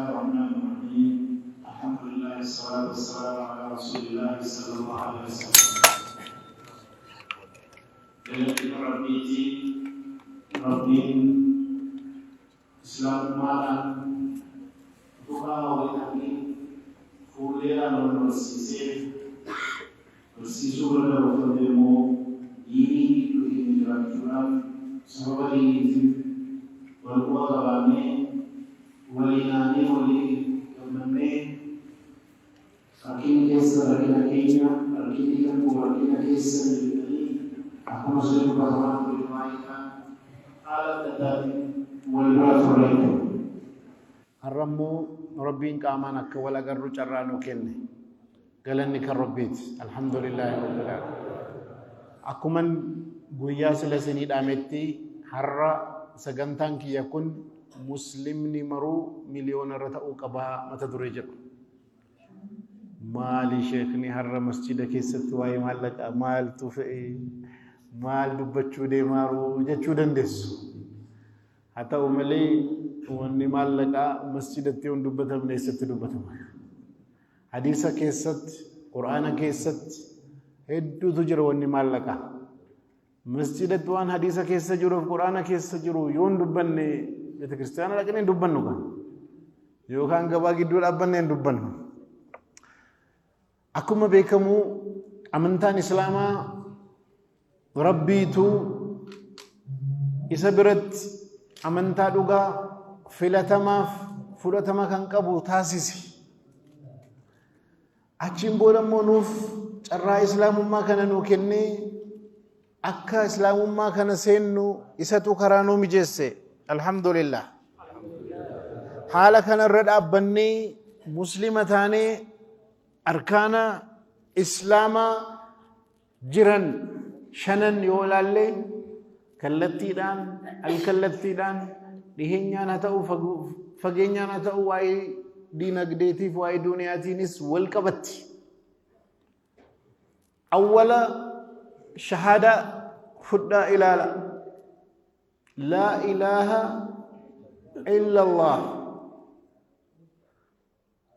الله الرحمن الرحيم. الحمد لله والصلاة والسلام على رسول الله صلى الله عليه وسلم. Jadi Rabbiti, Rabbin, Islam malam, buka wajahni, kuliah bersisir berdoa demo, ini rajulan, sahabat ini berkuat kami, walinani wali kami, akhirnya kisah akhirnya kisah aku masih berbahagia bermainkan alat tetapi walbarakallahu harramu rabbin kaaman akka wala garru carrano kenne galanni kan rabbit alhamdulillah rabbil alamin akuman guyya salasini dametti harra sagantan kiyakun muslimni maru miliyona rata'u qaba mata durejab mali sheikhni harra masjida keessatti waa'ee maallaqa maaltu fe'e maal dubbachuu deemaaru jechuu dandeessu haa ta'u malee wanni maallaqa masjidatti yoon dubbatamne eessatti dubbatama hadiisa keessatti qur'aana keessatti hedduutu jira wanni maallaqa masjidatti waan hadiisa keessa jiruuf qur'aana keessa jiru yoon dubbanne beeta kiristaana dhaqnee dubbannu kan yookaan gabaa gidduu dhaabbannee dubbannu akkuma beekamu amantaan islaamaa rabbiitu isa biratti amantaa dhugaa filatamaaf fudhatama kan qabu taasisi achiin booda immoo nuuf carraa islaamummaa kana nuu kennee akka islaamummaa kana seennu isatu karaa nuu mijeesse alhamdulillah haala kanarra dhaabbannee muslima taanee arkaana islaamaa jiran shanan yoo ilaalle kallattiidhaan alkallattiidhaan dhiheenyaan haa ta'u fageenyaan haa ta'u waa'ee diinagdeetiif waa'ee duuniyaatiinis wal qabatti awwala shahaadaa fudhaa ilaala laa ilaaha illa allah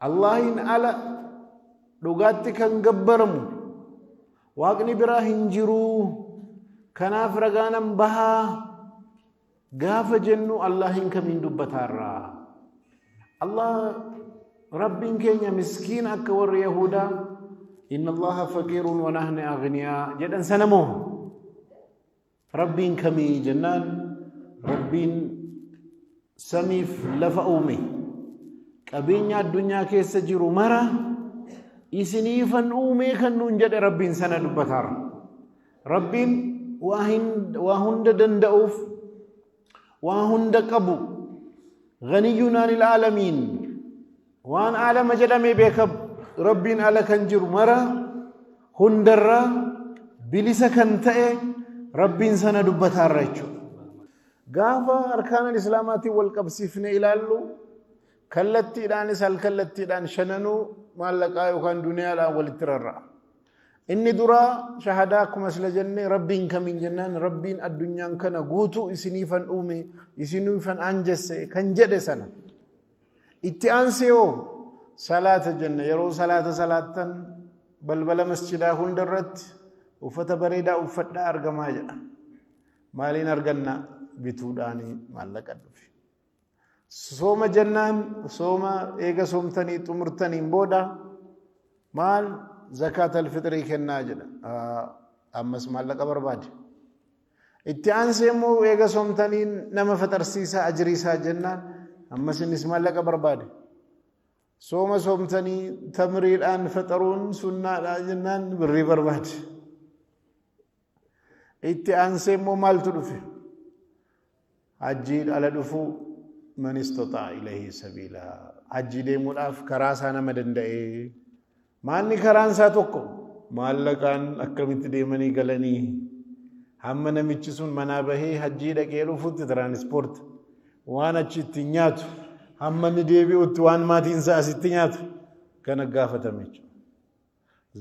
allahin ala dhugaatti kan gabbaramu waaqni biraa hin jiru kanaaf ragaanan bahaa gaafa jennu allahin kamiin dubbataarraa allah rabbiin keenya miskiin akka warri yahudaa inna allaha faqiirun wa nahnu aghniyaa jedhan sanamoo rabbiin kamii jennaan rabbiin samiif lafa uume qabeenya addunyaa keessa jiru mara isiniifan uume kan nuun jedhe rabbiin sana dubbataara rabbiin waa hunda danda'uuf waa hunda qabu ghaniyyun anil aalamiin waan aalama jedhamee beekab rabbiin ala kan jiru mara hundarra bilisa kan ta'e rabbiin sana dubbataara jechuudha gaafa arkaana islaamaatiin wal qabsiifne ilaallu kallattiidhaanis alkallattiidhaan shananuu maallaqaa yookaan duniyaadhaan walitti rarra'a inni duraa shahadaa akkuma sila jenne rabbiin kamiin jennaan rabbiin addunyaan kana guutuu isiniifan uume isiniifan anjesse kan jedhe sana itti aansee yoo salaata jenne yeroo salaata salaattan balbala masjidaa hundarratti uffata bareedaa uffadhaa argamaa jedha maaliin arganna bituudhaanii maallaqa dhufe sooma jennaan sooma eega soomtanii xumurtaniin booda maal zakat alfitrii kennaa jedha ammas maallaqa barbaade itti aansee immoo eega soomtanii nama faxarsiisaa ajriisaa jennaan ammas innis maallaqa barbaade sooma soomtanii tamriidhaan faxaruun sunnaadhaa jennaan birrii barbaade itti aansee immoo maaltu dhufe hajjiin ala dhufuu من استطاع إليه سبيلا حجي ديموداف كراسا نما دندئe ماني كران ساتوكو مالكان أكمت ديمني غلني هم نمچ سن منابه حجي دکه رفوت ترانسپورت وانا چتنيات هم من ديبي وتوان ماتين ساسيتنيات كان غافتمچ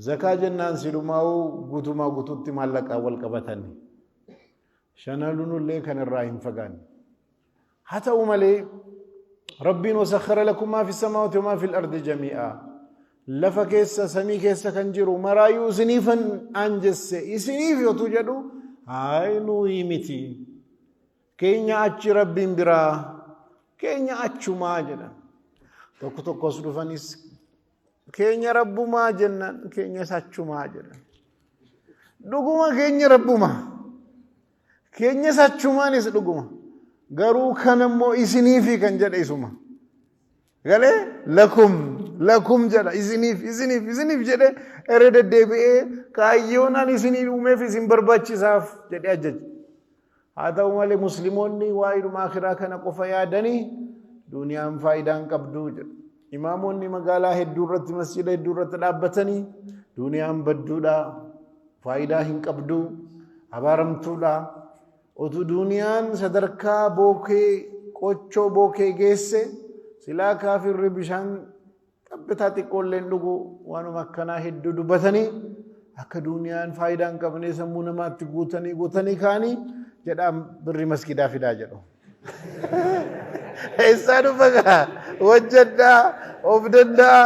زكاه جنان سيلماو غوتما غوتوت مالكا والقبتني شنالونو لي كان الرايم فغان حتى وملي ربي وسخر لكم ما في السماوات وما في الأرض جميعا لفا كيسا سمي كيسا كنجرو مرايو سنيفا أنجس إسنيف يتوجدو هاي نوي متي كينيا أتش ربي برا كينيا أتش ماجنا توكو توكو سلوفانيس كينيا ربو ماجنا كينيا ساتش ماجنا دوغما كينيا ربو ما كينيا ساتش مانيس دوغما غرو كانمو إسنيفي كنجد إسوما قال لكم جدا إسنيف جدا أريد الدبئة كايونا إسنيف وما في سنبرباتش ساف جدا أجج هذا هو المسلمون وايد ما آخرا كان قفايا دني دنيا فايدان كبدو جدا إمامون مقالا هدورة مسجد هدورة الأبتني دنيا بدودا فايدا هن كبدو أبارم تودا otu duniyaan sadarkaa bookee qochoo bookee geesse silaa kaafirri bishaan qabbataa xiqqoolleen dhugu waanuma akkanaa hedduu dubbatanii akka duniyaan faayidaa hin qabne sammuu namaatti guutanii kaanii jedhaan birri masgidaa fidaa jedhu. Eessaa dhufagaa hojjedhaa of danda'a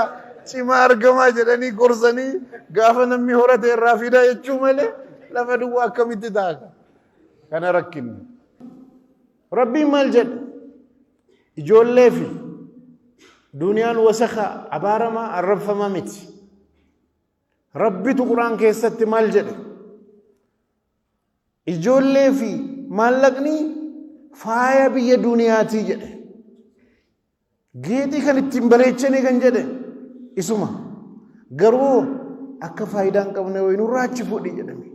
cimaa argamaa jedhanii gorsanii gaafa namni horate irraa fidaa jechuu malee lafa duwwaa akkamitti ta'a. كان ركن ربي مالجد يجول في دنيا وسخة عبارة ما الرب فما مت ربي تقران كيست مالجد يجول في مالقني فايا بي دنيا تيجد جيتي كان التمبريتشني كان جد اسمه غرو أكا فايدان كونه وينو راجي فودي جدمي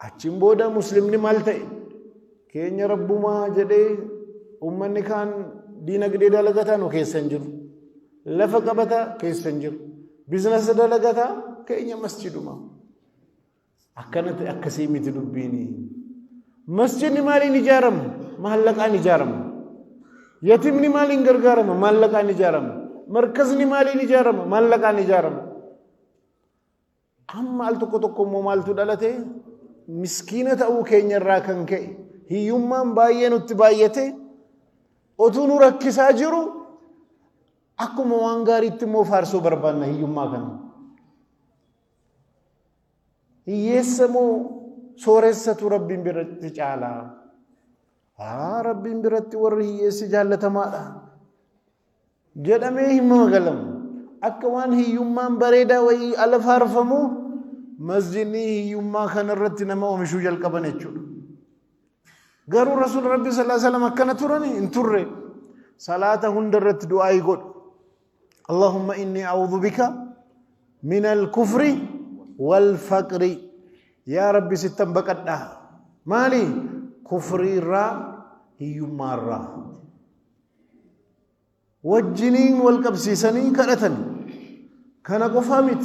أجمبودا مسلمني مالتي كينيا ربما جدي أمني كان دينا قديدا لغتا نو كيسنجر لفقبتا كيسنجر بزنس دا لغتا كينيا مسجد ما أكنت أكسيمي تدبيني مسجد مالي نجارم محلقا نجارم يتيم مالي نغرغارم محلقا نجارم مركز مالي نجارم محلقا نجارم أما ألتو كتوكو مالتو دالتي مسكينة أو كينيا راكن كي هي يومان باين وتبايته أتونو ركّسا جرو أكو موانغاري تمو فارسو بربانا هي يوما كان يسمو سورسة ربي برت جالا ربي برت ورّي يسجالة مالا جدامي هم مغلم أكوان هي يومان بريدا وي ألف حرفمو مسجدني يوما كان الرتنا ما ومشو جلقبن يجود قالوا رسول ربي صلى الله عليه وسلم كان تراني انتر صلاة هندرت دعاء يقول اللهم إني أعوذ بك من الكفر والفقر يا ربي ستن بقدها مالي كفري را يوما را والجنين والقبسيسني كانتني كان قفامت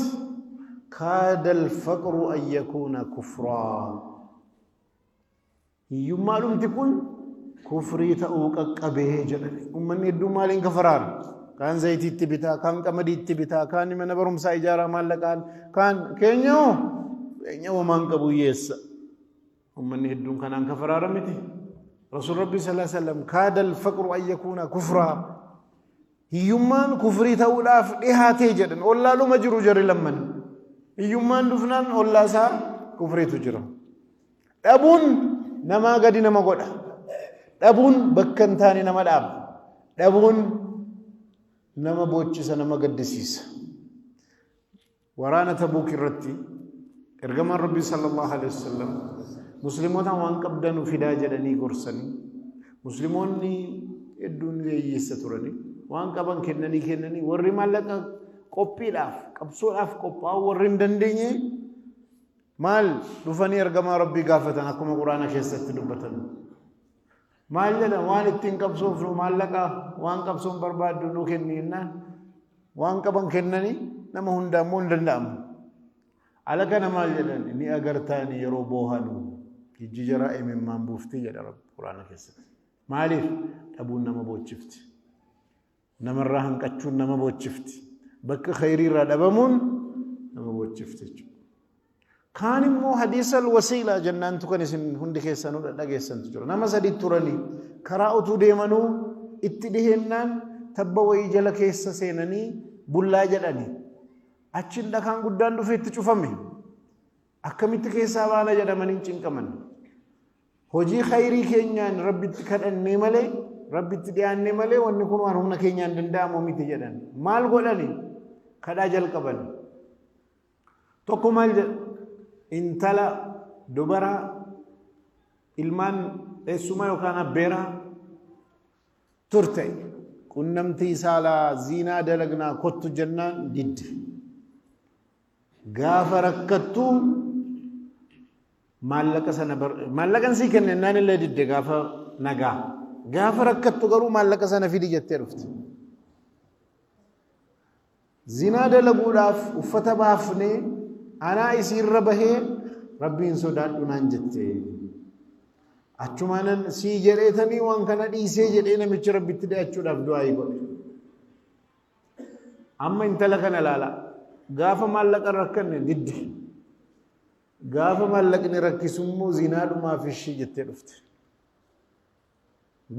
كاد الفقر أن يكون كفرا يمالهم تقول كفري تأوك أبيه جلال ومن يدو مالين كفرار كان زيتي تبتا كان كمدي تبتا كان من برم سايجارة مالكان كان كينيو ومان كبو يس ومن يدو كان كفرار متي رسول ربي صلى الله عليه وسلم كاد الفقر أن يكون كفرا يمان كفري تأولاف إهاتي جلال والله لو مجرو جري لمن يومان دفنان الله سا كفر تجرم أبون نما قدي نما قد أبون بكن ثاني نما داب أبون نما بوتشس نما قدسيس ورانا تبوك الرتي إرجم ربي صلى الله عليه وسلم مسلمون وان كبدنوا في داجرني قرصني مسلمون ني الدنيا يسترني وان كبان كنني ورمال لك قبيلاف قبصولاف قباو ورين دنديني مال دفني ارغما ربي غافتنا كما قرانا كيست دبتن مال لنا وان التين قبصوف مال لك وان قبصون برباد نو كنينا وان كبن كنني نما هندا مون دندام على كان مال لنا ني اغرتاني يروبوهانو يججرا امم مامبوفتي يا رب قرانا كيست مالي ابو نما بوچفت نما راهن قچو نما بوچفت بك خيري رادبمون نما بوچفتچ كان مو حديث الوسيله جنان تكن سن هند كيسنو دغيسن تجر نما سدي تورني كراوتو ديمنو اتدهنان تبوي جل كيس سينني بلا جدني أشين دكان قدان دفيت تشوفمه أكمل كيسا وانا جدا منين كمان هجي خيري كينيان ربي تكرن نملة ربي تديان نملة ونكون وارهمنا كينيان دندام وميت جدا مال قولني كذا جل كبن تكمل انتلا دبرة ilman esuma yokana bera turtay kunnamti sala zina dalagna kottu jannan did gafarakatu malaka sana malakan sikan nan le did gafa naga gafarakatu garu malaka sana fidi jette ruft zina dalagudaf ufata bafne ana isir bahe rabbin sodadu nan jette achumanan si jedhetani wan kana dhiise jedhe namichi rabbitti daachuudhaaf du'aa godhe amma intala kana laala gaafa maallaqa rakkanne didde gaafa maallaqni rakkisummoo zinaadhumaaf ishii jettee dhufte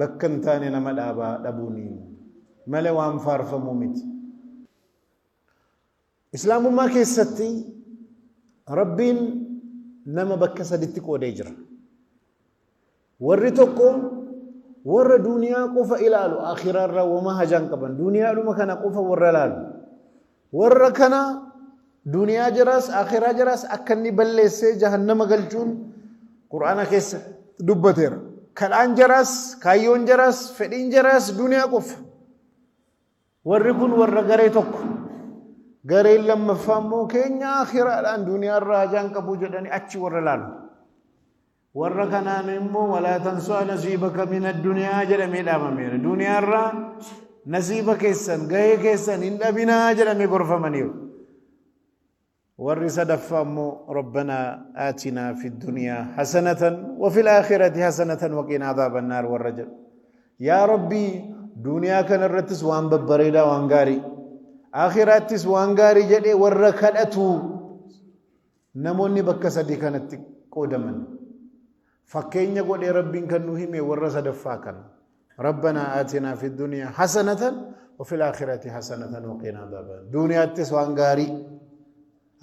bakka hin taane nama dhaabaa dhabuuni malee waan faarfamuu miti islaamummaa keessatti rabbiin nama bakka saditti qoodee jira warri tokko warra duniyaa qofa ilaalu akhirarra wama hajan qaban duniyaa dhuma kana qofa warra ilaalu warra kana duniyaa jiras akhira jiras akkanni balleessee jahannama galchuun qur'aana keessa dubbateera kadhaan jiras kaayyoon jiras fedhiin jiras duniyaa qofa warri kun warra garee tokko garee lammaffaa immoo keenya akhiraadhaan duniyaarra hajan qabu jedhanii achi warra ilaalu warra kanaan immoo walaa tansuu nasiibaka min ad-dunyaa jedhamee dhaamameera duniyaarra nasiiba keessan gahee keessan hin dhabinaa jedhamee gorfamaniiru warri sadaffaa immoo rabbanaa aatinaa fi dunyaa hasanatan wa fil aakhirati hasanatan wa qinaa adhaaban naar warra jedhu yaa rabbii duniyaa kanarrattis waan babbareedaa waan gaarii aakhiraattis waan gaarii jedhee warra kadhatu namoonni bakka sadii kanatti qoodaman فكينيا قد ربين كنوهم ورث دفاكا ربنا آتنا في الدنيا حسنة وفي الآخرة حسنة وقنا عذاب دنيا تسوانغاري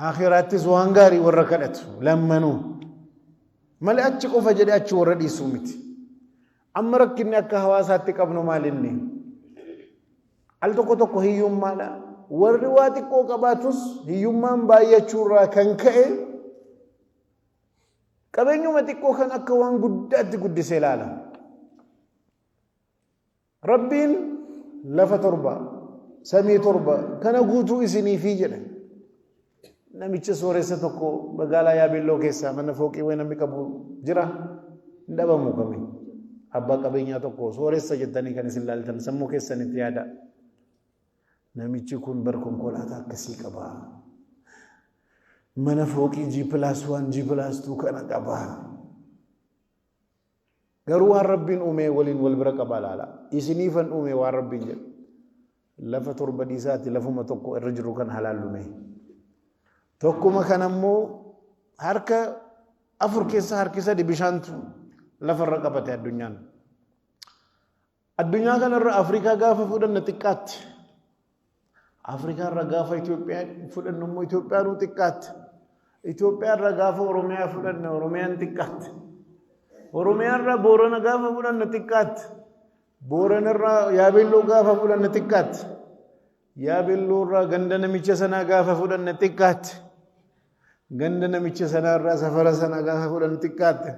آخرات تسوانغاري وركنت لمنو ملأت شكو فجد أشوا ردي سومت أمرك كنا كهواسات كابنو مالني ألتقو تقو هيوم مالا والرواتي كو كباتوس هيوم من بايا شورا كنكئ kabeenyu matiqqoo kan akka waan guddaatti guddisee ilaala rabbiin lafa torba samii torba kana guutuu isinii fi jedhe namicha sooressa tokko magaalaa Yaabelloo keessaa mana fooqii wayi namni qabu jira hin dhabamu kami abbaa qabeenyaa tokko sooressa jettanii kan isin laaltan sammuu keessanitti yaada namichi kun bar konkolaataa akkasii qaba mana fooqii G+1 G+2 kana qaba garuu waan rabbiin uume waliin wal bira qaba laala isiniifan uume waan rabbiin jedhu lafa torba dhiisaati lafuma tokko irra jiru kan halaallume tokkuma kanammoo harka afur keessa harki sadi bishaantu lafarra qabate addunyaan addunyaa kanarra Afrikaa gaafa fudhanna xiqqaatti Afrikaa irra gaafa Itoophiyaa fudhannu immoo Itoophiyaan xiqqaatti Itoophiyaa irra gaafa Oromiyaa fudhanna Oromiyaan xiqqaatti Oromiyaa irra Boorana gaafa fudhanna xiqqaatti Boorana irra Yaabelloo gaafa fudhanna xiqqaatti Yaabelloo irra ganda namicha sanaa gaafa fudhanna xiqqaatti ganda namicha sanaa irra safara sanaa gaafa fudhanna xiqqaatti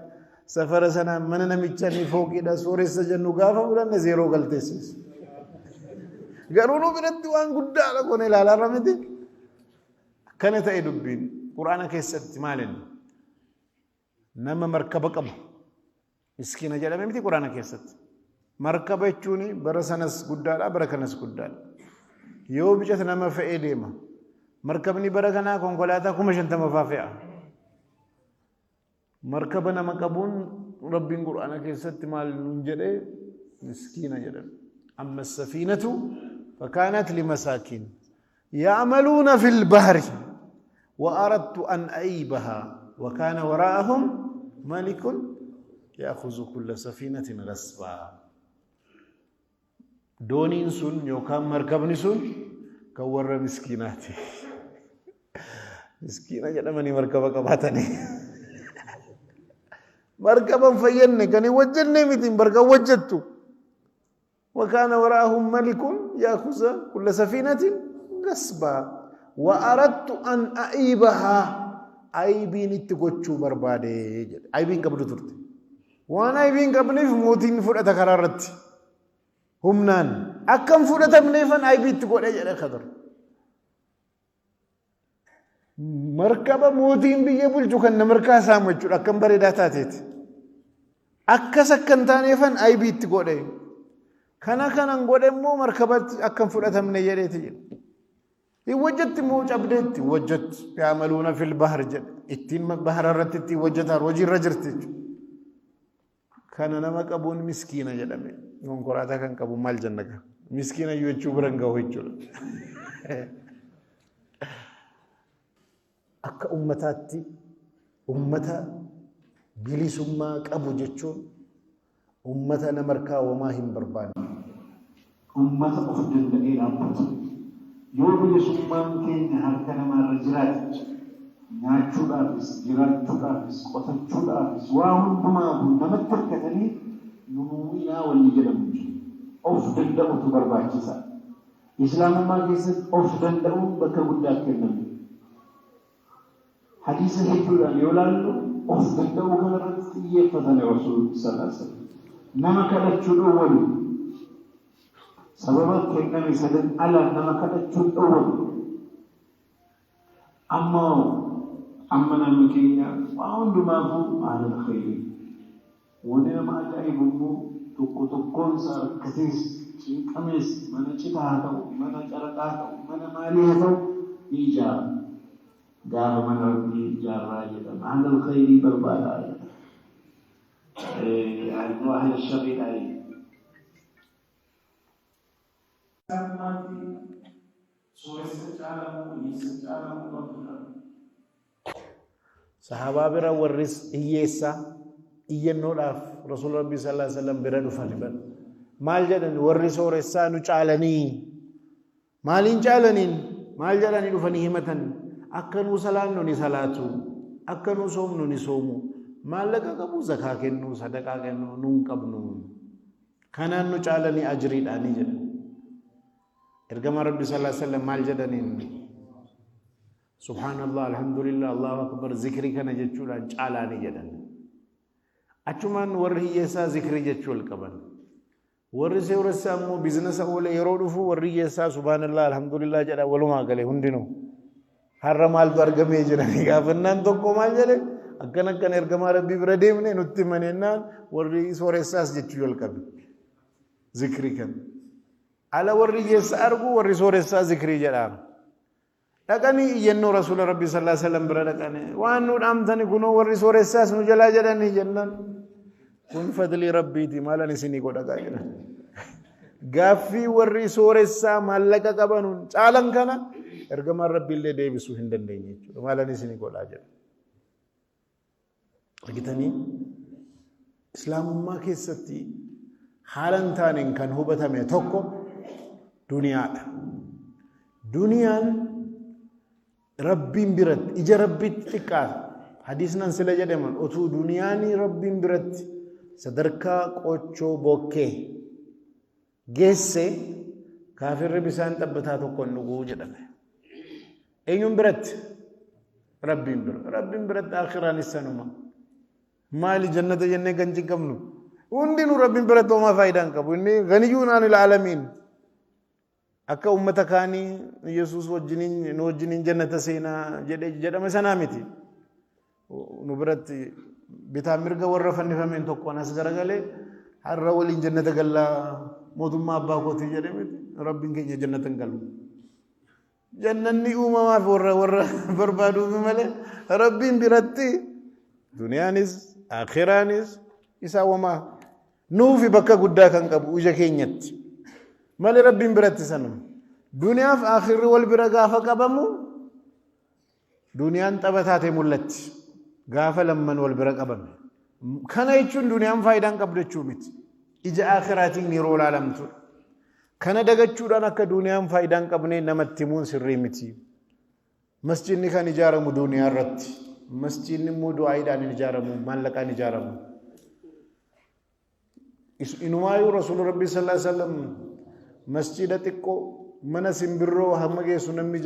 safara sanaa mana namicha ni fooqiidha sooressa jennu gaafa fudhanna zeeroo galteessis garuu nu biratti waan guddaadha kun ilaalaa miti kana ta'e dubbiin quraana keessatti maalin nama markaba qabu miskiina jedhame miti quraana keessatti markaba jechuun bara sanas guddaadha bara kanas guddaadha yoo bicata nama fe'ee deema markabni bara kanaa konkolaataa 50,000 faa fe'a markaba nama qabuun rabbiin quraana keessatti maal nuun jedhee miskiina jedhame amma safiinatu فكانت لمساكين يعملون في البحر وأردت أن أعيبها وكان وراءهم ملك يأخذ كل سفينة غصبا دونين سن يوكام مركبني سن كورة مسكيناتي مسكينة جدمني مركبة كباتني مركبا فيني كان يوجدني مثل مركب وجدته وكان وراءهم ملك يأخذ كل سفينة غصبا وأردت أن أعيبها عيبين اتقوتشو بربادي عيبين قبل ترتي وانا عيبين قبل موتين فرأة قرارت هم نان أكم فرأة منيفا عيبين اتقوت أجل خضر مركبة موتين بيجبول جوكا مركا سامجو أكم بريداتاتيت أكا سكن تانيفا عيبين اتقوت أجل كان نقول مو مركبات أكم فرأة من يجريتي وجدت موج أبدت وجدت يعملون في البحر جد اتين بحر رتتي وجدها وجي رجرتي كان نما كابون مسكينة جدامي يوم قراءة كان كابو مال جنة مسكينة يوچو برنگا ويچول أك أمتاتي أمتا بلي سما كابو جچون أمتا نمركا وما هم بربان أمتا أخدن دقيل أمتا يوم يسمان كين هركنا ما رجلات ناتشو دافس جراتشو دافس قطنشو دافس واهم بماهم نمتر كتني نموينا واللي جلمش أفضل دعو تبرباكسا إسلام ما جيسد أفضل دعو بكر قداك النبي حديث الحجولان يولانو أفضل دعو كنرد يفتن رسول صلى الله عليه وسلم نما كدتشو دعو سببت كنا مثلا على نما كدتشون أول أما نمكينا وعندما هو على الخير ونما تعيبه تكون صار كثير كميس من شتاته من جرقاته من ماليته إيجار جار من ربي جار راجدا عند الخير بربادا يعني واحد الشرير عليه صحابة برا ورس إيسا إينولاف رسول الله صلى الله عليه وسلم برا دفن مال جدن ورس ورسا نجعلني مالين جعلنين مال جدن دفني همتن أكنو سلام نوني صلاتو أكنو صوم نوني صومو مال لك كبو زكاة كنو صدقاء كنو نون كبنو كانان نجعلني أجري داني جدن إرجما ربي صلى الله عليه وسلم مال جدنين سبحان الله الحمد لله الله أكبر ذكري كنا جتشولا جعلاني جدن أشمان ورّي يسا ذكري جتشول كبن ورّي سورسا مو بزنس أولي يرودفو ورّي يسا سبحان الله الحمد لله جدا ولو ما قاله هندينو حرم مال تو أرجمي جدني كافنان تو كمال جله أكن إرجما ربي برديمني نُتّي منينان ورّي سورسا جتشول كبن ذكري كن على ورّي يسارغو ورّي سورسا ذكري جدان لكني ينو رسول ربي صلى الله عليه وسلم بردكاني وانو دامتني كنو ورّي سورسا سنجلا جداني جنان كن فضل ربي تي مالا نسيني قد أكاجنا غافي ورّي سورسا مالكا كبانون چالن كنا ارغم ربي اللي ديبسو هندن ديني مالا نسيني قد أجنا لكتاني اسلام ما كيستي حالن تانين كان هبتا مي توكو دنيا ربين برد إجا ربي تكار حديثنا سلا جدمان أتو دنياني ربين برد صدركا قوچو بوكي جيسي كافر بسان تبتاتو كون نقو جدن أيوم برد ربين برد آخران السنوما مالي جنة جنة گنجي كمنو وندينو ربين برد وما فايدان كبو غنيون عن العالمين akka ummata kaanii yesus wajjiniin jannata seenaa jedhame sanaa miti nu biratti bitaa mirga warra fannifameen tokkoon as garagalee har'a waliin jannata gallaa mootummaa abbaa kootii jedhe miti rabbiin keenya jannata hin galu jannanni uumamaaf warra barbaaduuf malee rabbiin biratti duniyaanis aakhiraanis isaa wamaa nuufi bakka guddaa kan qabu ija keenyatti مالي ربي برات سنم دنيا في آخر والبرا غافا قبمو دنيا انتبتاتي ملت غافا لمن والبرا قبم كان يتشون دنيا فايدان قبل تشومت إجا آخراتي نيرو العالم تو kana dagachuudhaan akka duuniyaan faayidaan qabne namatti himuun sirrii miti masjidni kan ijaaramu duuniyaa irratti masjidni immoo du'aayiidhaan ijaaramu maallaqaan ijaaramu inumaayuu rasuul rabbii sallallahu alaihi wasallam masjida xiqqoo mana simbirroo hamma geessu namni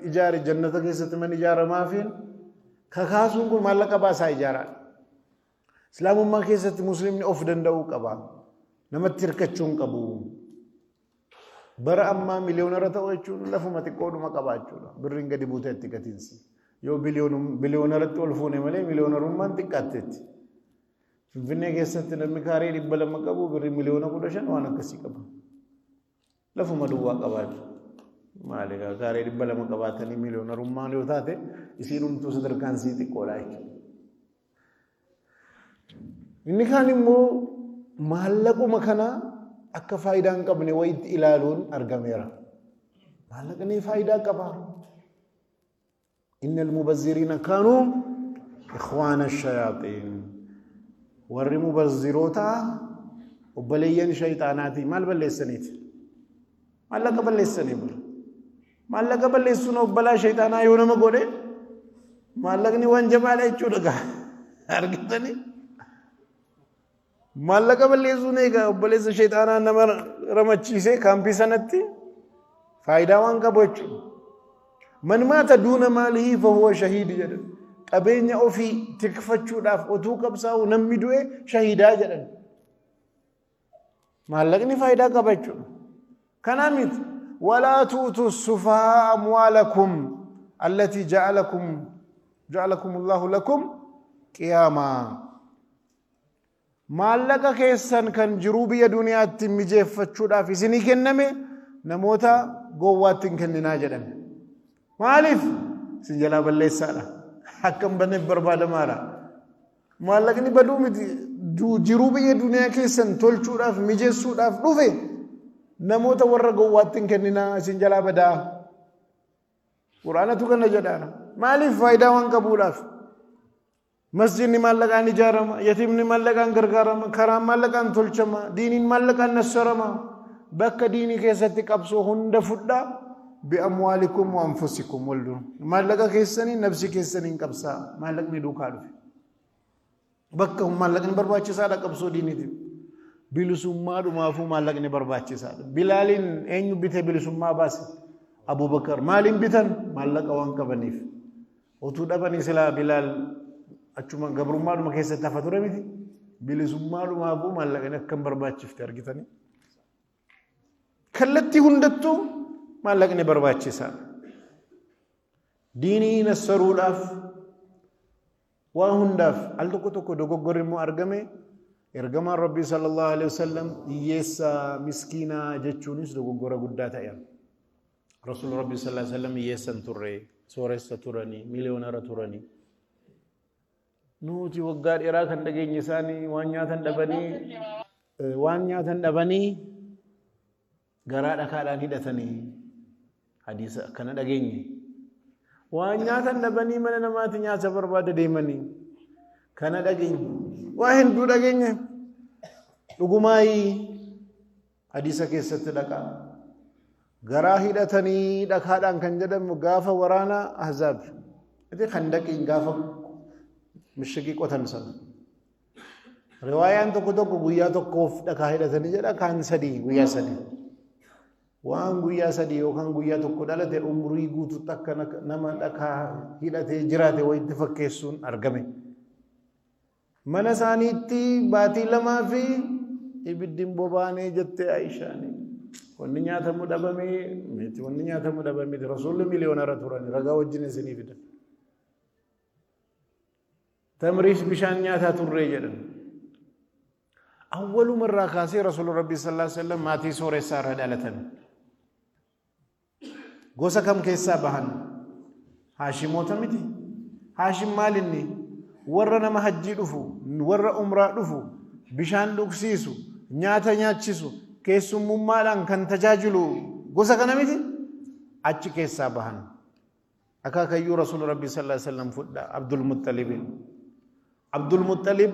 ijaare jannata keessatti man ijaaramaafin kakaasuun kun maallaqa baasaa ijaaraa islaamummaa keessatti muslimni of danda'uu qaba namatti hirkachuun qabu bara ammaa miliyoonara ta'uu jechuun lafuma xiqqoodhuma qabaachuudha birriin gadi buuteetti gatiinsi yoo biliyoonaratti ol fuune malee miliyoonarummaan xiqqaatteetti finfinnee keessatti namni kaaree 200 qabu birrii miliyoona 15 waan akkasii qaba lafuma duwwaa qabaatu maali kaaree 200 qabaatanii miliyoonarummaan yoo taate isiin humtuu sadarkaan sii xiqqoodha jechuudha inni kaan immoo maallaquma kana akka faayidaan qabne wayitti ilaaluun argameera maallaqni faayidaa qaba innal mubazziriina kaanuu ikhwaana ash-shayaatiin warri mubazziroota obboleeyyan shayxaanaati maal balleessaniiti maallaqa balleessanii bula maallaqa balleessuun obbolaa shayxaanaa yoo nama godhe maallaqni waan jamaadha jechuudha argitanii maallaqa balleessuun egaa obboleessa shayxaanaa nama ramachiisee kaampii sanatti faayidaa waan qabu jechuudha man maata duuna maalihi fahuwa shahiidi jedhan qabeenya ofii tikfachuudhaaf otuu qabsaa'u namni du'e shahiidaa jedhan maallaqni faayidaa qaba jechuudha kanaa miti walaa tuutu sufahaa amwaalakum allatii ja'alakum allahu lakum qiyaamaa maallaqa keessan kan jiruu biyya duniyaatti mijeeffachuudhaaf isinii kenname namoota gowwaatti hin kenninaa jedhan maaliif isin jalaa balleessaadha akkam banne barbaadamaadha maallaqni baduu miti jiruu biyya duniyaa keessan tolchuudhaaf mijeessuudhaaf dhufe namoota warra gowwaatti hin kenninaa isin jalaa badaa quraanatu kana jedhaana maaliif faayidaa waan qabuudhaaf masjidni maallaqaan ijaarama yatiimni maallaqaan gargaarama karaan maallaqaan tolchama diiniin maallaqaan nassarama bakka diinii keessatti qabsoo hunda fudhaa bi'amwaalikum wa anfusikum waldu maallaqa keessanii nafsi keessaniin qabsaa maallaqni duukaa dhufe bakka maallaqni barbaachisaadha qabsoo diiniitiif bilisummaadhumaafuu maallaqni barbaachisaadha bilaaliin eenyu bitee bilisummaa baase abubakar maaliin bitan maallaqa waan qabaniif otuu dhabanii silaa bilaal achuma gabrummaadhuma keessatti hafa ture miti bilisummaadhumaafuu maallaqni akkam barbaachifte argitanii kallattii hundattuu maallaqni barbaachisaadha diinii nassaruudhaaf waa hundaaf al tokko dogoggorri immoo argame ergamaan rabbii sallallahu alaihi wasallam hiyyeessa miskiinaa jechuunis dogoggora guddaa ta'e rasuul rabbii sallallahu alaihi wasallam hiyyeessan turre sooressa turanii miliyoonara turanii nuti waggaa dheeraa kan dhageenye isaanii waan nyaatan dhabanii garaa dhakaadhaan hidhatanii hadiisa akkana dhageenye waan nyaatan dhabanii mana namaatti nyaata barbaada deemanii kana dhageenye waa hedduu dhageenye dhugumaayii hadiisa keessatti dhaqaa garaa hidhatanii dhakaadhaan kan jedhamu gaafa waraana ahzaab ite kan dhaqiin gaafa mishigii qotan sana riwaayaan tokko guyyaa tokkoof dhakaa hidhatanii jedha kaan sadii guyyaa sadii waan guyyaa sadii yookaan guyyaa tokko dhalate umrii guutuutti akka nama dhakaa hidhatee jiraate wayitti fakkeessuun argame mana isaaniitti baatii lamaa fi ibiddiin bobaanee jettee Aishaani wanni nyaatamu dhabamee miti wanni nyaatamu dhabamee rasuulli miliyoonara turan ragaa wajjin isinii fidan tamriis bishaan nyaataa turree jedhan awwaluma irraa kaasee rasuul rabbii sallallahu alaihi wasallam maatii sooressaa irraa dhalatan gosa kam keessaa bahan haashimoota miti haashim maal inni warra nama hajjii dhufu warra umraa dhufu bishaan dhugsiisu nyaata nyaachisu keessummummaadhaan kan tajaajilu gosa kana miti achi keessaa bahan akaakayyuu rasuul rabbii sallallahu alaihi wasallam fudha Abdul Muttalib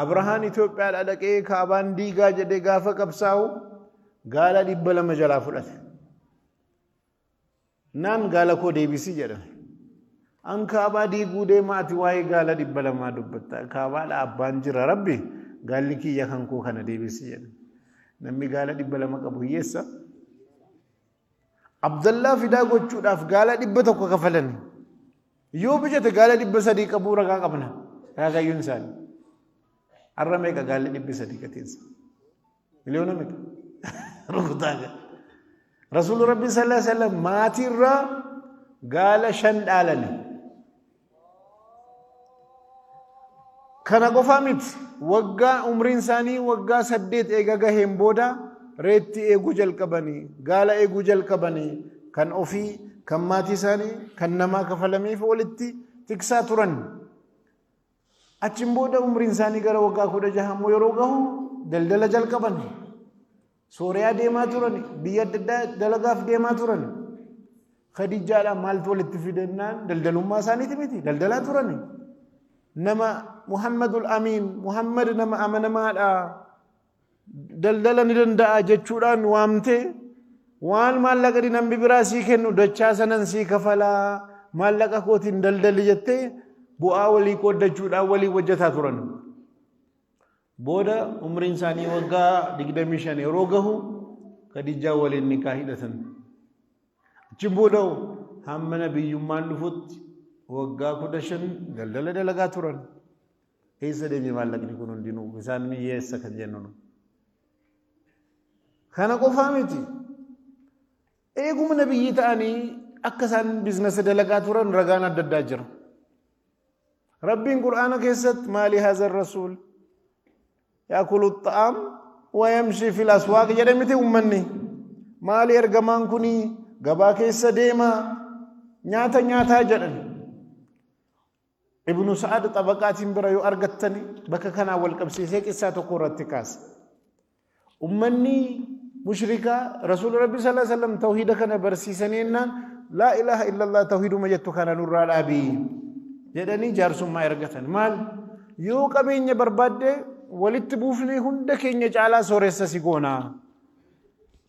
Abrahaan Itoophiyaa dhaqee kaabaan diigaa jedhee gaafa qabsaa'u قال دبل مجلا فلت نان قال كو ديبسي جدا أن كابا دي قودي ما تواي قال دبل ما دبتا كابا لا أبان جرى ربي قال لكي يخان كو خانا ديبسي جدا نمي قال دبل ما قبو يسا عبد الله فدا قوچو داف قال دبتا كو كفلن يو بجت قال دب صديق ابو رقا قبنا هذا ينسان الرميك قال دب صديق تنس مليون مك رغداك رسول ربي صلى الله عليه وسلم ما ترى قال شندالني كان قفامت وقا عمر انساني وقا سديت ايغا غهم بودا ريتي ايغو جل قبني قال ايغو جل قبني كان اوفي كان ماتي ساني كان نما كفلمي فولتي تكسا ترن اچن بودا عمر انساني غرا وقا خود جهام يروغو دلدل جل قبني سوريا ديما ترن بيد دلغاف ديما ترن خديجه لا مالت ولت فيدنا دلدل ما ساني تمتي دلدلا ترن نما محمد الامين محمد نما امن ما دلدل ندندا جچودان وامته وان مالك دي نمبي براسي كنو دچا سنن سي كفلا مالك كوتين دلدل جته بوا ولي كودچودا ولي وجتا ترن بودا عمر انساني وغا دغدميشن يروغو خديجه ولي نكاح دتن جمبودو هم نبي يمان فوت وغا كودشن دلدل دلغا ترن هيسا دي مالك دي كونون دينو مسان مي يسا كنجنونو خانا كو فاميتي ايغوم نبي تاني اكسان بزنس دلغا ترن رغانا دداجر ربي القران كيست ما لهذا الرسول ياكل الطعام ويمشي في الاسواق جدمتي امني ما لي ارغمان كوني غبا كيس ديما نياتا جدن ابن سعد طبقات بريو ارغتني بك كان والقبسي سيقسا تقرتكاس امني مشركا رسول ربي صلى الله عليه وسلم توحيد كان برسيسنينا لا اله الا الله توحيد ما جت كان نور الابي جدني جارسم ما ارغتن مال يو قبين برباد ولت بوفني هند كينيا جالا سوريس سيغونا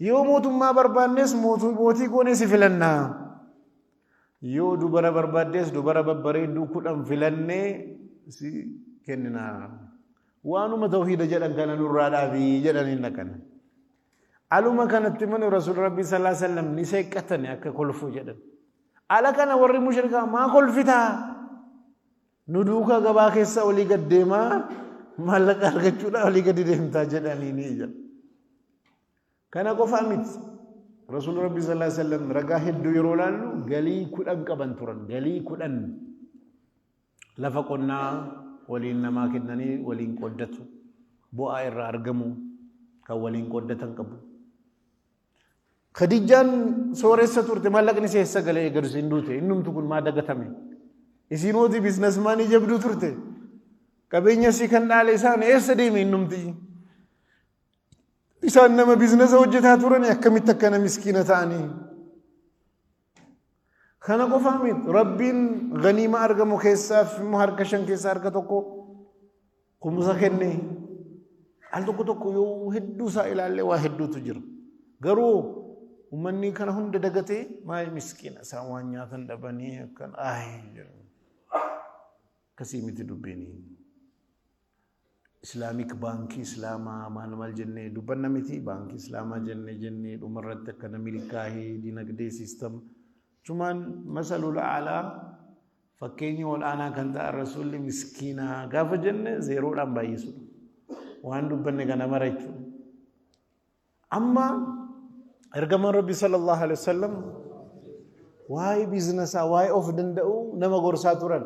يو موتما بربانس موتي كوني سفلنا يو دوبara barbades dubara babbareedu kudam filanne si kenna wanu ma tawhid jadan kana nurada bi jadan innakan aluma kanat man rasul rabbi sallallahu alaihi wasallam ni sekatan akka kolfu jadan ala kana warri mushrika ma kolfita nuduka gaba kessa oli gaddema malaka argachuda oli gadidemta jadan ni jad kana ko famit رسول ربي صلى الله عليه وسلم رجع هدو يرولالو قالي كودن قبن ترن قالي كودن لفقنا ولين ما كدنني ولين قدتو بو اير ارغمو كولين قدتن قبو خديجان سوريسه تورت مالكني سيسغله يغرس اندوته انم تكون ما دغتمي اسينوتي بزنس ماني جبدو تورته كبينيا سيكن داليسان اسديمي انمتي إسان نما بزنس وجهها تورني أكمل تكنا مسكينة تاني خنا قفامين ربين غنيمة أرجع مكيسة في مهركشن كيسة أرجع تكو كمسكني هل تكو يو هدو سائل الله وهدو تجر غرو ومني كنا هند دعتي ما مسكينة سوانيا تندبني كان كسيمة تدبيني إسلامك بانكي إسلاما مال جنة دوبنا متي بانكي إسلاما جنة عمرت كنا ملكاهي دينك دي سيستم cuman masalul a'la fakkenyi wal ana kanta ar-rasul miskina gafa jenne zero dan bayisu wan dubbanne kana maraitu amma ergaman rabbi sallallahu alaihi wasallam why business why of dandau nama gorsaturan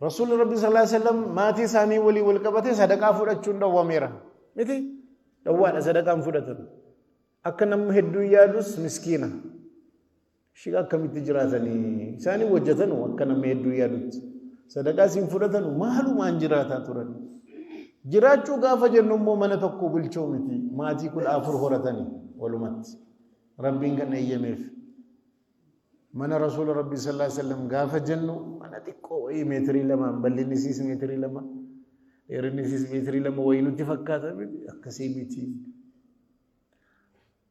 rasul rabbi sallallahu alaihi wasallam mati sani wali wal qabate sadaqa fudachun dawamira miti dawada sadaqan fudatan akanam heddu yadus miskina shiga kamiti jiratani sani wajjatanu akana meddu yadut sadaqa sin fudatan mahalu manjirata turan jirachu gafa jennu mo mana tokko bulcho miti mati kul afur horatani walumat rabbin kan yemef mana rasul rabbi sallallahu alaihi wasallam gafa jennu mana tikko way metri lama ballini sis metri lama erini sis metri lama way nuti fakkata akasi miti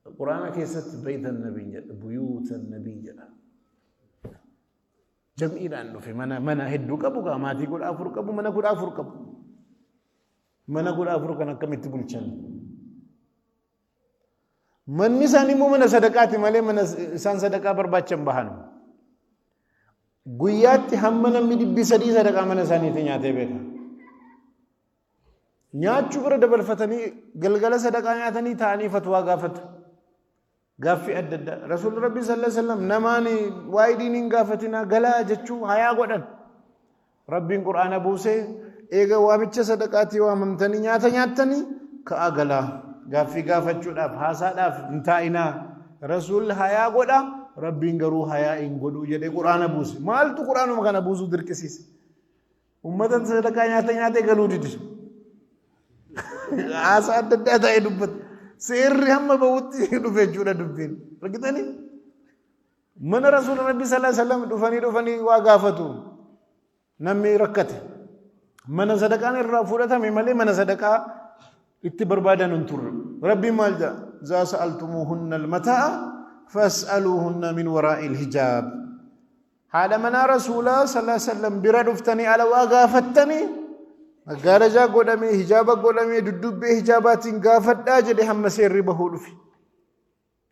القرآن كيست بيت النبي بيوت النبي جميل أنه في منا هدو كبو ما تقول أفر كبو منا قول أفر كبو منا قول أفر كنا كم تقول شن من نساني مو من صدقات مالي من إنسان صدقة برباچم بحانو گویات همنا میدی بیسری صدقة من نسانی تنیاته بیتا نياتشو برا دبل فتني قلقل صدقة نياتني تاني فتوى قافت قافي أدد رسول ربي صلى الله عليه وسلم نماني وايدين قافتنا قلا جتشو هيا قدن ربي القرآن بوسي إيغا وامتش صدقاتي واممتني نياتني كأقلا قافي قافتشو داف حاسا داف انتائنا رسول هيا قدن ربي انقرو هيا انقدو جدي قرآن بوسي مالتو قرآن مكان بوسو دركسيس أمتن صدقة نياتي قلو ديدش asa adda ta'e dubbat seerri hamma bawutti dhufe jechuudha dubbiin argitani mana rasul rabbi sallallahu alaihi wasallam dhufani waa gaafatu namni rakkate mana sadaqaan irraa fudhatame malee mana sadaqaa itti barbaadan hin turre rabbi maal jaa za sa'altumuhunna almataa fas'aluhunna min wara'il hijab haala mana rasula sallallahu alaihi wasallam bira dhuftani ala waa gaafattani magaraja godhame hijaba godhame dudubbe hijabatin gaafadha jedhe hamma seerri bahuu dhufi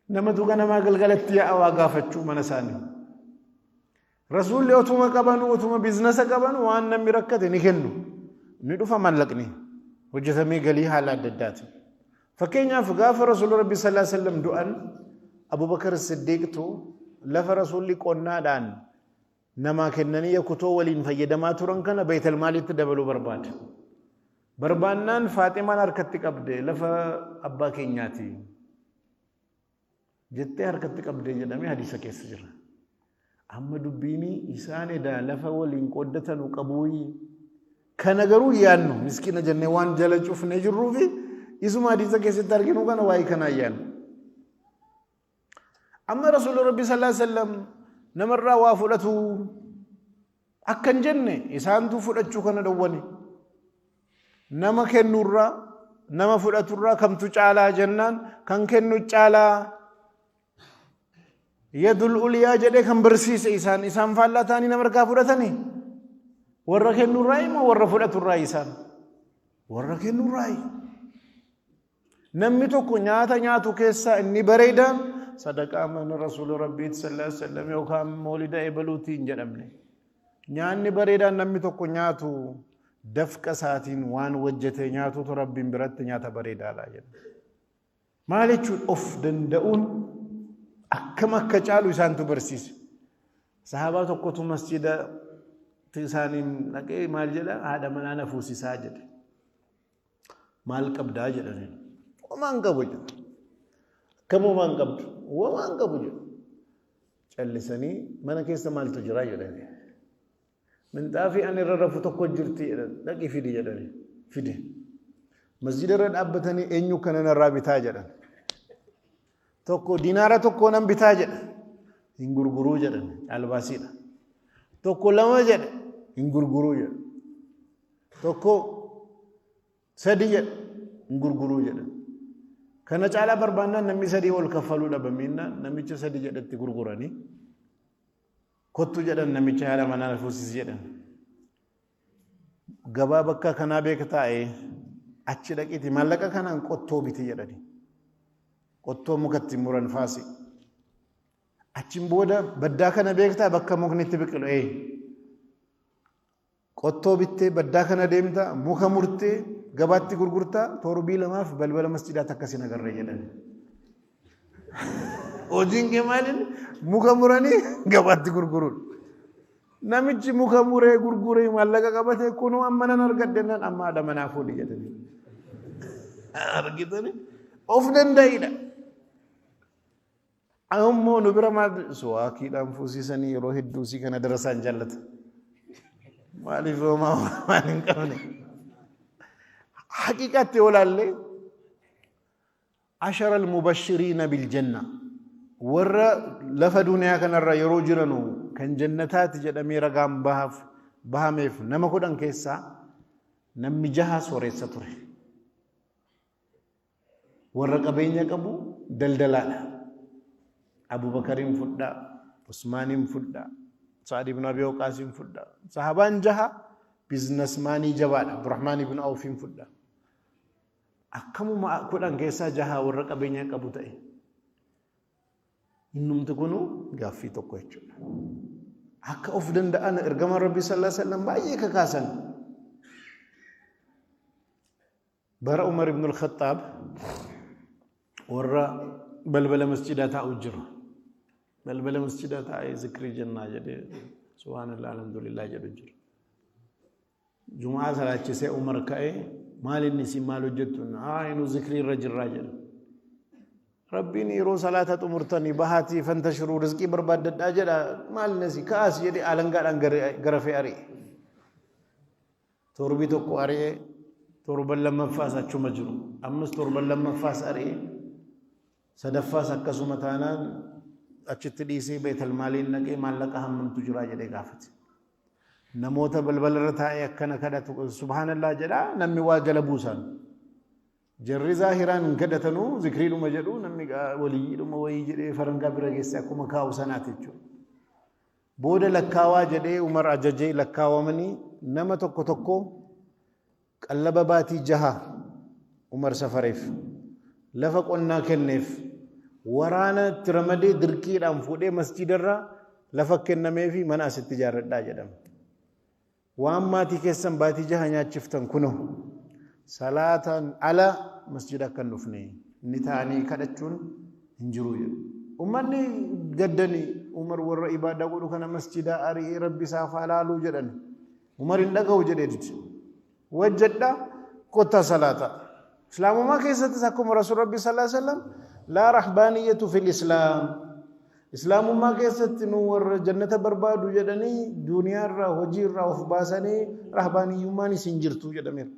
nama duga nama galgalatti yaa gaafachu mana saani rasuulli otuma qabanu otuma biizinasa qabanu waan namni rakkate ni kennu ni dhufa mallaqni hojjetamee galii haala addaati fakkeenyaaf gaafa rasuul rabbi sallallahu alaihi wasallam du'an abubakar siddiq tu lafa rasuulli qonnaadhaan nama kennanii yakutoo waliin fayyadamaa turan kana baytal maalitti dabaluu barbaannaan Faaximaan harkatti qabde lafa abbaa keenyaati jettee harkatti qabde jedhamee hadiisa keessa jira amma dubbiini isaan edaa lafa waliin qoddatanu qabuuyi kana garuu yaannu miskiina jennee waan jala cufnee jirruufi isuma hadiisa keessatti arginu kana waa'ee kana yaannu amma rasuul rabbi sallallahu alaihi wasallam namarraa waa fudhatu akkan jenne isaantu fudhachuu kana dhowwani nama kennurraa nama fudhaturraa kamtu caalaa jennaan kan kennu caalaa yadul uliyaa jedhee kan barsiise isaan faallaa ta'anii namarraa fudhatanii warra kennurraa immoo warra fudhaturraa isaan warra kennurraa namni tokko nyaata nyaatu keessaa inni bareedaan sadaqaa mana rasuul rabbii sallallahu alaihi wasallam yookaan moolida ebaluutiin jedhamne nyaanni bareedaan namni tokko nyaatu dafqa saatiin waan wajjate nyaatutu rabbiin biratti nyaata bareedaadha jedha maal jechuun of danda'uun akkam akka caalu isaantu barsiise sahaabaa tokkotu masjida isaaniin dhaqee maal jedha haadha manaa na fuusisaa jedhe maal qabdaa jedhaniin waan qabu jedha kamuu waan qabdu waan qabu jedha callisanii mana keessa maaltu jira jedhani minxaafii ani irra rafu tokko jirti jedhan dhaqi fidi jedhani fide masjida irra dhaabbatanii eenyu kana narraa bitaa jedhan tokko dinaara tokko nan bitaa jedha hin gurguruu jedhan albaasiidha tokko lama jedha hin gurguruu jedha tokko sadi jedha hin gurguruu jedhan kana caalaa barbaannaan namni sadii ol kaffaluu dhabamiinna namicha sadii jedhatti gurguranii kottu jedhan namicha haala manaa fuusis jedhan gabaa bakka kanaa beeka taa'ee achi dhaqiti maallaqa kanaan qottoo biti jedhani qottoo mukatti muran faasi achin booda baddaa kana beektaa bakka mukni itti biqilu qottoo bittee baddaa kana deemta muka murtee gabaatti gurgurtaa torbii lamaaf balbala masjidaatti akkasiin agarree jedhani hojiin kee maalin muka muranii gabaatti gurguruun namichi muka muree gurguree maallaqa qabatee kunuu amma nan argaddennan amma haadha manaa fuudhi jedhanii argitani of danda'idha ammoo nu bira maal suwaakiidhaan fuusisanii yeroo hedduu si kana darasaan jaallata maaliif homaa waan hin qabne haqiqatti olaalle ashara almubashiriina biljanna warra lafa duniyaa kanarra yeroo jiranu kan jannataati jedhamee ragaan bahameef nama 10 keessaa namni 6 sooreessa ture warra qabeenya qabu daldalaadha. Abubakarin fudda, Usmanin fudda, Sa'ad ibn Abi Waqqasin fudda. Sahabaan jaha biizinasmaanii jabaadha. Abdurrahmaan ibn Awfin fudda. Akkamuma kudhan keessaa jaha warra qabeenya qabu ta'e. Innumti kunu gaaffii tokko jechuudha. Akka of danda'an ergama Rabbi sallallahu alaihi wasallam baay'ee kakaasan. Bara Umar ibn al-Khattab warra balbala masjidaa taa'u jira. Balbala masjidaa taa'ee zikrii jannaa jedhee subhaanallah alhamdulillah jedhu jira. Jumaa salaachisee Umar ka'ee maal inni si maal hojjettuun inu zikrii irra jirraa jedhu. Rabbiin yeroo salaata xumurtanii bahaatii fantashiruu rizqii barbaaddadhaa jedha maal nasi kaas jedhee alangaadhaan garafee ari'e. Torbi tokko ari'ee torban lammaffaas achuma jiru. Ammas torban lammaffaas ari'ee sadaffaas akkasuma taanaan achitti dhiisee beetal maaliin naqee maallaqa hammamtu jira jedhee gaafate. Namoota balbala irra taa'ee akkana kadhatu subhaanallah jedha namni waa jala buusan. Jarri zaahiraan kadhatanuu zikriidhuma jedhu namni waliyyiidhuma wayii jedhee farangaa bira geesse akkuma kaa'u sanaati jechuudha. Booda lakkaawaa jedhee Umar ajajee lakkaawamanii nama tokko tokko qallaba baatii jaha Umar safareef lafa qonnaa kenneef waraana itti ramadee dirqiidhaan fuudhee masjidarraa lafa kennameefi mana asitti ijaarradhaa jedhama. Waan maatii keessan baatii jaha nyaachiftan kunoo salaataan ala masjida kan dhufne inni ta'anii kadhachuun hin jiru jedhu. Ummanni gaddanii Umar warra ibaadaa godhu kana masjida ari'ee Rabbi isaaf halaaluu jedhan. Umar hin dhaga'u jedhee diti. Wajjadha kottaa salaata. Islaamummaa keessattis akkuma Rasuul Rabbi sallallahu alaihi wasallam laa rahbaaniyyatu fil islaam. Islaamummaa keessatti nu warra jannata barbaadu jedhanii duniyaarraa hojiirraa of baasanii rahbaaniyyummaan isin jirtu jedhameera.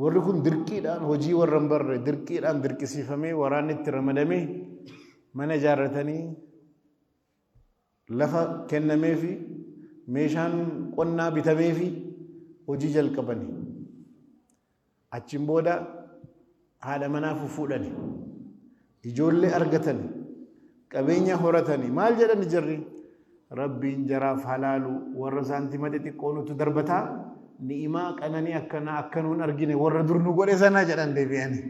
Warri kun dirqiidhaan hojii warra hin barre dirqiidhaan dirqisiifamee waraanni itti ramadamee mana ijaarratanii lafa kennameefi meeshaan qonnaa bitameefi hojii jalqabani. Achiin booda haadha manaa fuudhani. Ijoollee argatani. Qabeenya horatani. Maal jedhani jarri? Rabbiin jaraaf halaalu warra saantima xixiqqoo nutu darbataa ni'imaa qananii akkanuun argine warra dur nu godhe sana jedhan deebi'anii.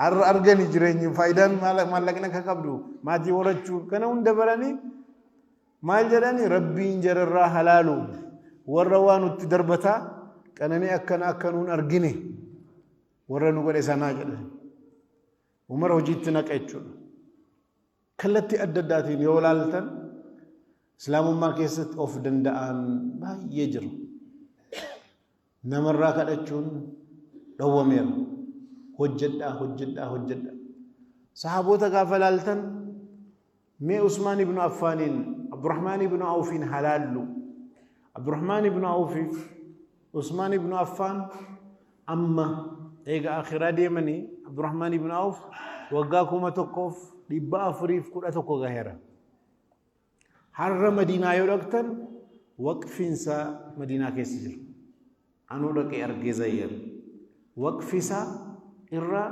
Har'a arganii jireenyi faayidaan maallaqni akka qabdu maatii horachuu kana hunda baranii maal jedhani Rabbiin jararraa halaalu warra waan nutti darbataa qananii akkanuun argine warra nu godhe sana jedhan. Umar hojiitti naqa jechuudha. Kallattii adda addaatiin yoo ilaaltan islaamummaa keessatti of danda'an baay'ee jiru. Namarraa kadhachuun dhowwameera. Hojjedhaa. Sahaboota gaafa ilaaltan mee Usmaan ibn Affaaniin Abdurrahmaan ibn Awfiin halaallu. Abdurrahmaan ibn Awfiif Usmaan ibn Affaan amma eega akhiraa deemanii Abdurrahmaan ibn Awf waggaa 1411 gaheera. Har'a Madiinaa yoo dhaqtan waqfiinsaa Madiinaa keessa jira. Anuu dhaqee argee zayyar. Waqfisaa irraa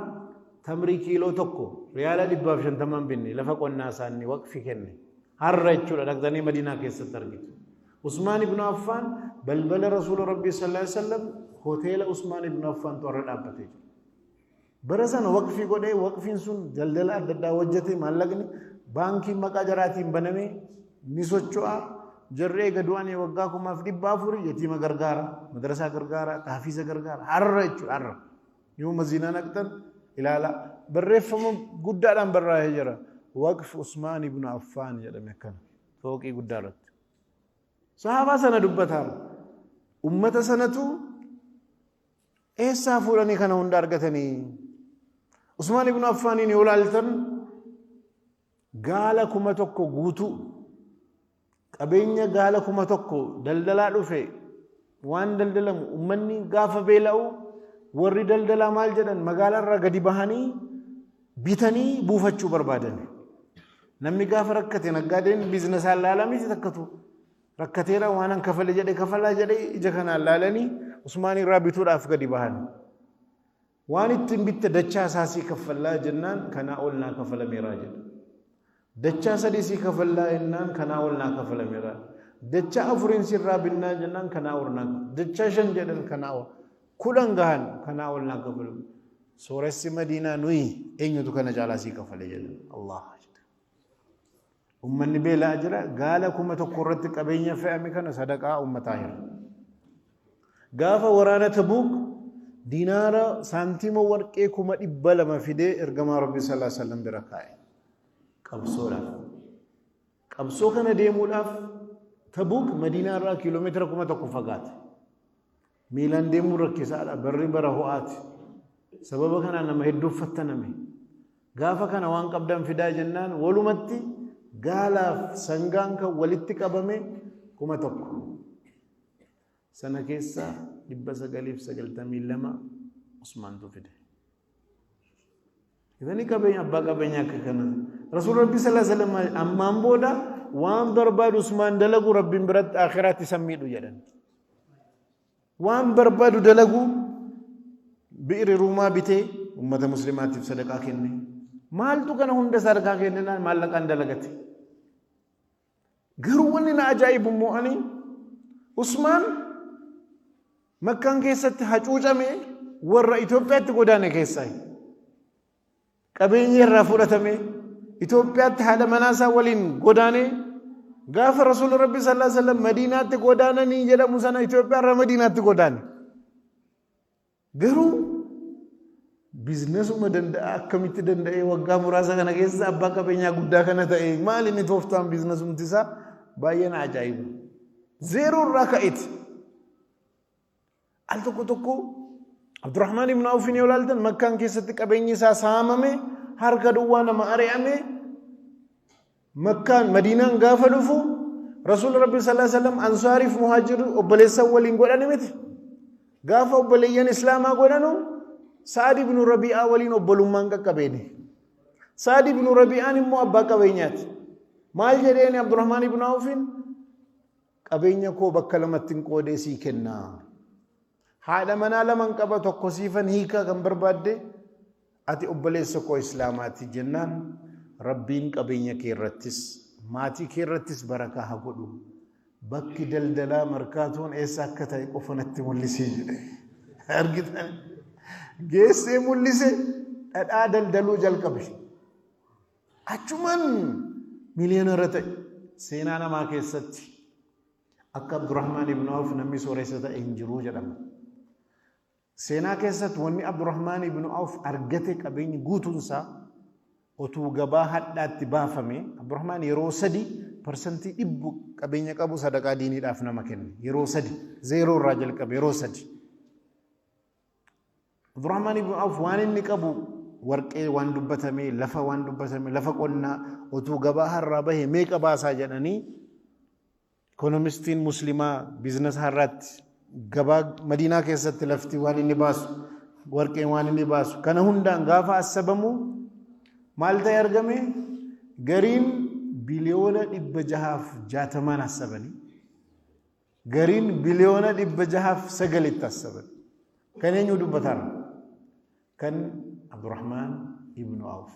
tamrii kiiloo tokko riyaala 150 binne lafa qonnaa isaanii waqfi kenne. Har'a jechuudha dhaqxanii Madiinaa keessatti argitu. Usmaan ibn Affaan balbala Rasuula Rabbii sallallahu alaihi wasallam hoteela Usmaan ibn Affaan toora dhaabbatee jira. Bara sana waqfii godhee waqfiin sun daldala adda addaa hojjetee maallaqni baankii maqaa jaraatiin banamee ni socho'a. Jarree gadu'anii waggaa 1400 yatiima gargaara, madrasaa gargaara, tahfiiza gargaara. Har'a jechuudha har'a. Yoo maziinaa naqtan ilaala. Barreeffama guddaadhaan barraa'ee jira. Waqf Usmaan ibn Affaan jedhame akkana. Fooqii guddaa irratti. Sahaabaa sana dubbataa. Ummata sanatu eessaa fuudhanii kana hunda argatanii? Usmaan ibn Affaaniin yoo ilaaltan gaala 1,000 guutuu qabeenya gaala 1,000 daldalaa dhufe waan daldalamu ummanni gaafa beela'u warri daldalaa maal jedhan magaalarraa gadi bahanii bitanii buufachuu barbaadan. Namni gaafa rakkate naggaadeen biizinasaan laalamii takkatu rakkateera waan an kafalaa jedhe ija kanaan laalanii Usmaan irraa bituudhaaf gadi bahan. وان التنبت دجا ساسي كفلا جنان كنا أولنا كفلا ميراجل دجا سديسي كفلا إنان كنا أولنا كفلا ميراجل دجا أفرين سرا بنا جنان كنا أولنا دجا شنجدن كنا أول كلن غان كنا أولنا كفلا سورة مدينة نوي أين يدو كنا جالسي كفلا جنان الله أمني بلا أجر قال كم تقررت كبينة فأمي كنا صدقاء أمتاهر قاف ورانا تبوك دينارا سانتيمو ورقه كما دبل ما فيده ارغما ربي صلى الله عليه وسلم بركاي قبصو كنا ديمولاف تبوك مدينه را كيلومتر كما تكفغات ميلان ديمو ركيسا بري برهوات سبب كان انا مهدو فتنمي غافا كان وان قبدان فدا جنان ولمتي غالا سنغانك ولتي قبمه كما تكو سنة كيسا دبسا قليب سقلتمي لما عثمان تفيده إذا نكبين أبا كبين يككنا رسول ربي صلى الله عليه وسلم أمام بودا وان برباد عثمان دلقو ربي برد آخرات سميدو جدن وان برباد دلقو بئر روما بيته أمة مسلمات صدقا كني مال تو كان هند صدقا كني مال لكان دلقتي غرواننا عجائب مؤني عثمان مكان كيست حجوجمه ور إثيوبيا تقودانه كيساي قبيني رافورتمه إثيوبيا هذا مناسا ولين قودانه غاف رسول ربي صلى الله عليه وسلم مدينة تقودانه ني جدا مسنا إثيوبيا را مدينة تقودانه غرو بزنس مدندا كميت دندا وغا مراسا كان كيسا ابا قبينيا غدا كان تاي مالي ني توفتام بزنس متسا باين عجائب زيرو راكايت ألتقو تقو عبد الرحمن بن عوف يولالتن مكان كيست قبيني سا ساممه حركه دوانا ما اريامه مكان مدينه غافلفو رسول ربي صلى الله عليه وسلم انصاري مهاجر وبليسا ولين غدان مت غافو بلين اسلاما غدانو سعد بن ربيعه ولين وبلومان قبيني سعد بن ربيعه مو ابا قبينيات مال جدين عبد الرحمن بن عوف قبينيا كو بكلمتين قودي سيكنا هذا من علمن كبا تقصيفا هيكا كم بربادة أتي أبليس كو إسلاماتي جنان ربين كبينيا كيرتس ماتي كيرتس بركة هقولو بكي دلدلا مركاتون إيسا كتاي قفنت ملسي جده أرغتان جيسي ملسي أدل دلو جل كبش أجمان مليونيرتي سينانا ما كيستي أكا عبد الرحمن بن عوف نمي سوريسة إنجرو جدام سينا كيست وني عبد الرحمن بن عوف أرغتك أبيني قوتنسا وتو غبا حتى تبافمي عبد الرحمن يرو سدي برسنتي إبو أبيني كابو صدقا ديني دافنا مكين يرو سدي زيرو راجل كاب يرو سدي عبد الرحمن بن عوف وانني كابو ورقه وان دبتمي لفا وان دبتمي لفا قلنا وتو غبا هربه ميك باسا جنني إيكونومستين مسلمة بيزنس هرات غبا مدينة كيسة تلفتي واني نباس ورقه واني نباس كان هندان غافا السبمو مالتا يرغمي غرين بليونا إبجهاف جاتمان السبني غرين بليونا إبجهاف سجلت السبن كان ينودو بطار كان عبد الرحمن ابن عوف